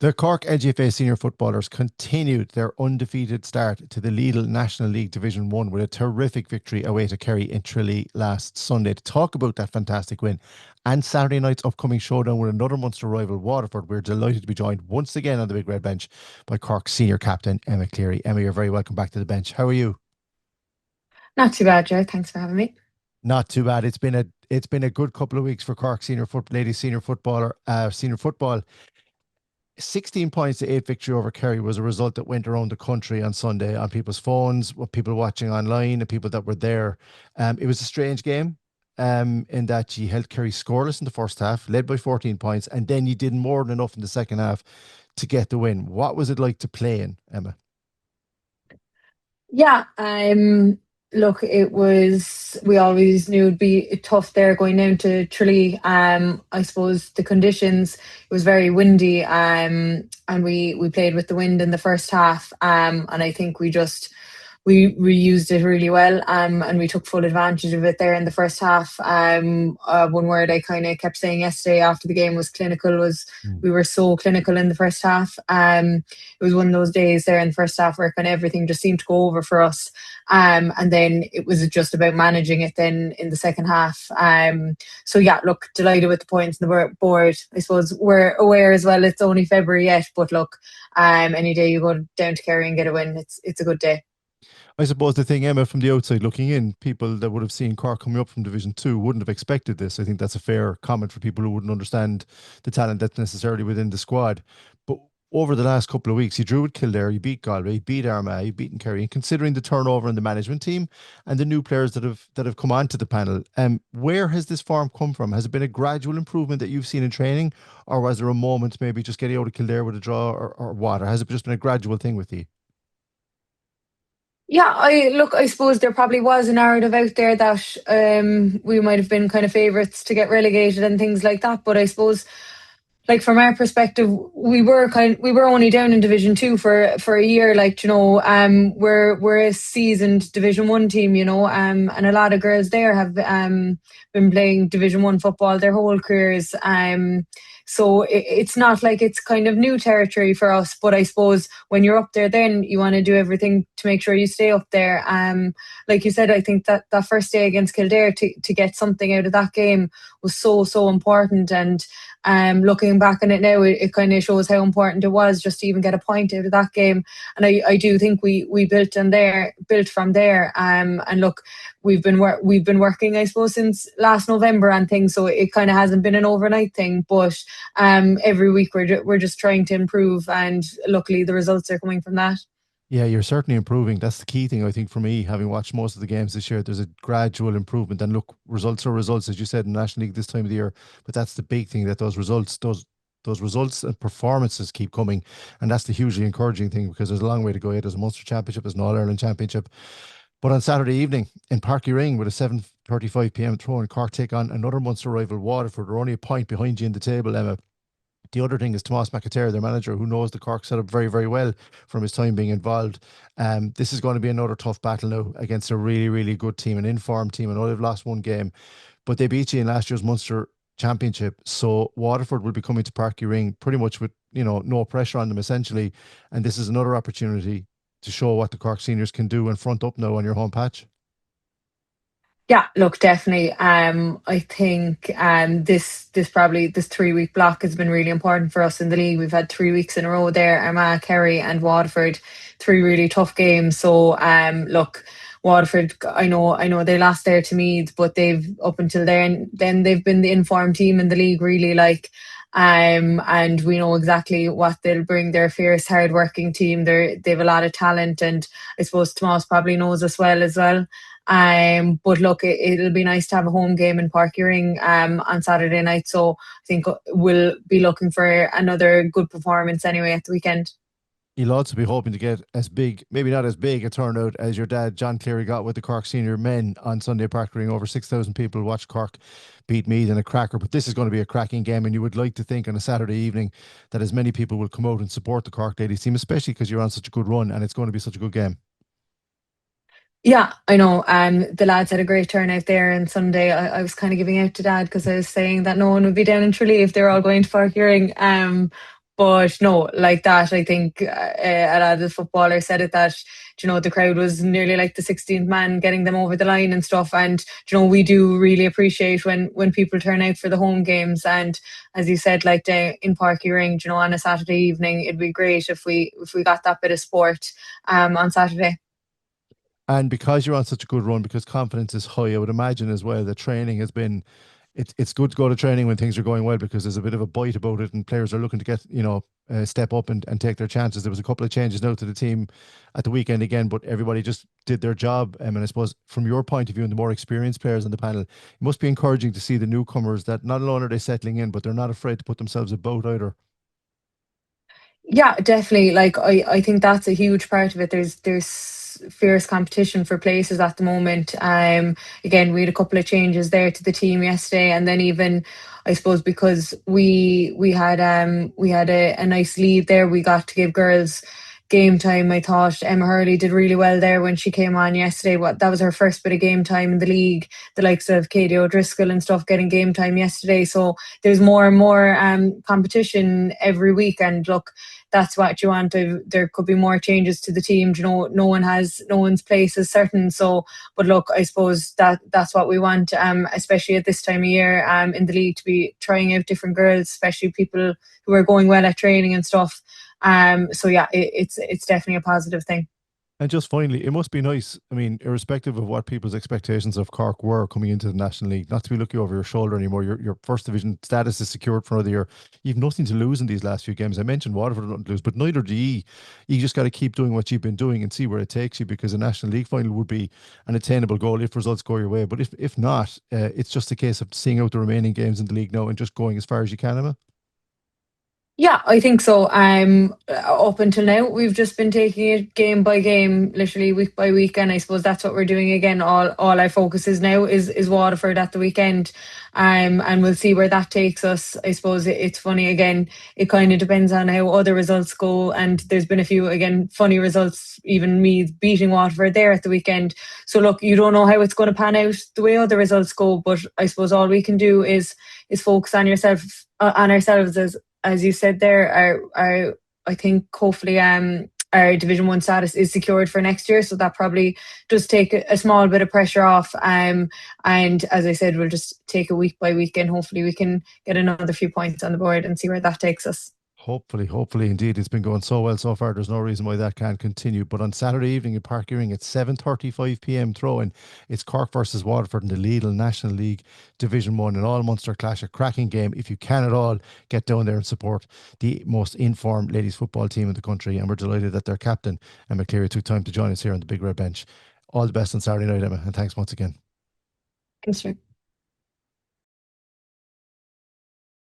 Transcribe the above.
The Cork LGFA senior footballers continued their undefeated start to the Lidl National League Division 1 with a terrific victory away to Kerry in Tralee last Sunday. To talk about that fantastic win and Saturday night's upcoming showdown with another Munster rival, Waterford, we're delighted to be joined once again on the Big Red Bench by Cork's senior captain, Emma Cleary. Emma, you're very welcome back to the bench. How are you? Not too bad, Joe. Thanks for having me. Not too bad. It's been a good couple of weeks for Cork ladies senior football. 16 points to 8 victory over Kerry was a result that went around the country on Sunday on people's phones, with people watching online, and people that were there. It was a strange game in that you held Kerry scoreless in the first half, led by 14 points, and then you did more than enough in the second half to get the win. What was it like to play in, Emma? Yeah, look, it was, we always knew it'd be tough there going down to Tralee. I suppose the conditions, it was very windy, and we played with the wind in the first half, and I think we used it really well, and we took full advantage of it there in the first half. One word I kind of kept saying yesterday after the game was clinical. Was Mm. We were so clinical in the first half. It was one of those days there in the first half where kind of everything just seemed to go over for us. And then it was just about managing it then in the second half. So yeah, look, delighted with the points on the board. I suppose we're aware as well it's only February yet, but look, any day you go down to Kerry and get a win, it's a good day. I suppose the thing, Emma, from the outside looking in, people that would have seen Cork coming up from Division 2 wouldn't have expected this. I think that's a fair comment for people who wouldn't understand the talent that's necessarily within the squad. But over the last couple of weeks, you drew with Kildare, you beat Galway, you beat Armagh, you beaten Kerry. And considering the turnover in the management team and the new players that have come onto the panel, where has this form come from? Has it been a gradual improvement that you've seen in training, or was there a moment maybe just getting out of Kildare with a draw, or what? Or has it just been a gradual thing with you? Yeah, I suppose there probably was a narrative out there that we might have been kind of favourites to get relegated and things like that. But I suppose, like from our perspective, we were only down in Division Two for a year. Like, we're a seasoned Division One team, and a lot of girls there have been playing Division One football their whole careers. So it's not like it's kind of new territory for us. But I suppose when you're up there, then you want to do everything to make sure you stay up there. Like you said, I think that first day against Kildare to get something out of that game was so important. And looking back on it now, it kind of shows how important it was just to even get a point out of that game. And I do think we built from there. And look, we've been working, I suppose, since last November and things, so it kind of hasn't been an overnight thing. But every week we're just trying to improve, and luckily the results are coming from that. Yeah, you're certainly improving. That's the key thing, I think, for me, having watched most of the games this year. There's a gradual improvement. And look, results are results, as you said, in the National League this time of the year. But that's the big thing, that those results and performances keep coming. And that's the hugely encouraging thing, because there's a long way to go yet. There's a Munster Championship, there's an All Ireland Championship. But on Saturday evening in Páirc Ring with a 7:35 p.m. throw in, Cork take on another Munster rival, Waterford. They're only a point behind you in the table, Emma. The other thing is Tomás McAteer, their manager, who knows the Cork setup very, very well from his time being involved. This is going to be another tough battle now against a really, really good team, an informed team. I know they've lost one game, but they beat you in last year's Munster Championship. So Waterford will be coming to Parky Ring pretty much with, no pressure on them essentially. And this is another opportunity to show what the Cork seniors can do and front up now on your home patch. Yeah, look, definitely. I think this 3 week block has been really important for us in the league. We've had 3 weeks in a row there, Armagh, Kerry, and Waterford, three really tough games. So, look, Waterford, I know they lost there to Meath, but they've up until then they've been the informed team in the league, really. Like, and we know exactly what they'll bring. They're a fierce, hard-working team. They've a lot of talent, and I suppose Tomas probably knows us well as well. But look, it'll be nice to have a home game in Park Ewing on Saturday night. So I think we'll be looking for another good performance anyway at the weekend. You'll also be hoping to get as big, maybe not as big a turnout as your dad, John Cleary, got with the Cork senior men on Sunday Park Ring. Over 6,000 people watched Cork beat Meath in a cracker. But this is going to be a cracking game, and you would like to think on a Saturday evening that as many people will come out and support the Cork ladies team, especially because you're on such a good run and it's going to be such a good game. Yeah, I know. The lads had a great turnout there on Sunday. I was kind of giving out to Dad because I was saying that no one would be down in Tralee if they were all going to Park Ewing. But no, like that, I think a lot of the footballers said it that, the crowd was nearly like the 16th man getting them over the line and stuff. And, we do really appreciate when people turn out for the home games. And as you said, like in Páirc Ring, on a Saturday evening, it'd be great if we got that bit of sport on Saturday. And because you're on such a good run, because confidence is high, I would imagine as well that training has been. It's good to go to training when things are going well because there's a bit of a bite about it, and players are looking to get step up and take their chances. There was a couple of changes now to the team at the weekend again, but everybody just did their job. And I suppose from your point of view and the more experienced players on the panel, it must be encouraging to see the newcomers that not only are they settling in, but they're not afraid to put themselves about either. Yeah, definitely. Like I think that's a huge part of it. There's fierce competition for places at the moment. Again, we had a couple of changes there to the team yesterday, and then even I suppose because we had a nice lead there, we got to give girls game time. I thought Emma Hurley did really well there when she came on yesterday. What that was her first bit of game time in the league. The likes of Katie O'Driscoll and stuff getting game time yesterday. So there's more and more competition every week. And look, that's what you want. There could be more changes to the team. No one's place is certain. So, but look, I suppose that's what we want, especially at this time of year, in the league, to be trying out different girls, especially people who are going well at training and stuff. So yeah, it's definitely a positive thing. And just finally, it must be nice. I mean, irrespective of what people's expectations of Cork were coming into the National League, not to be looking over your shoulder anymore. Your first division status is secured for another year. You've nothing to lose in these last few games. I mentioned Waterford nothing to lose, but neither do you. You just got to keep doing what you've been doing and see where it takes you, because a National League final would be an attainable goal if results go your way. But if not, it's just a case of seeing out the remaining games in the league now and just going as far as you can, Emma. Yeah, I think so. Up until now, we've just been taking it game by game, literally week by week, and I suppose that's what we're doing again. All our focus is now is Waterford at the weekend, and we'll see where that takes us. I suppose it's funny again. It kind of depends on how other results go, and there's been a few again funny results. Even me beating Waterford there at the weekend. So look, you don't know how it's going to pan out the way other results go, but I suppose all we can do is focus on on ourselves as you said there. Our I think hopefully our Division One status is secured for next year, so that probably does take a small bit of pressure off. And as I said, we'll just take it week by week, and hopefully we can get another few points on the board and see where that takes us. Hopefully, indeed. It's been going so well so far. There's no reason why that can't continue. But on Saturday evening in Páirc Uí Rinn, it's 7:35 p.m. throw-in. It's Cork versus Waterford in the Lidl National League Division 1, an all-Munster clash, a cracking game. If you can at all, get down there and support the most informed ladies football team in the country. And we're delighted that their captain, Emma Cleary, took time to join us here on the Big Red Bench. All the best on Saturday night, Emma, and thanks once again. Thanks,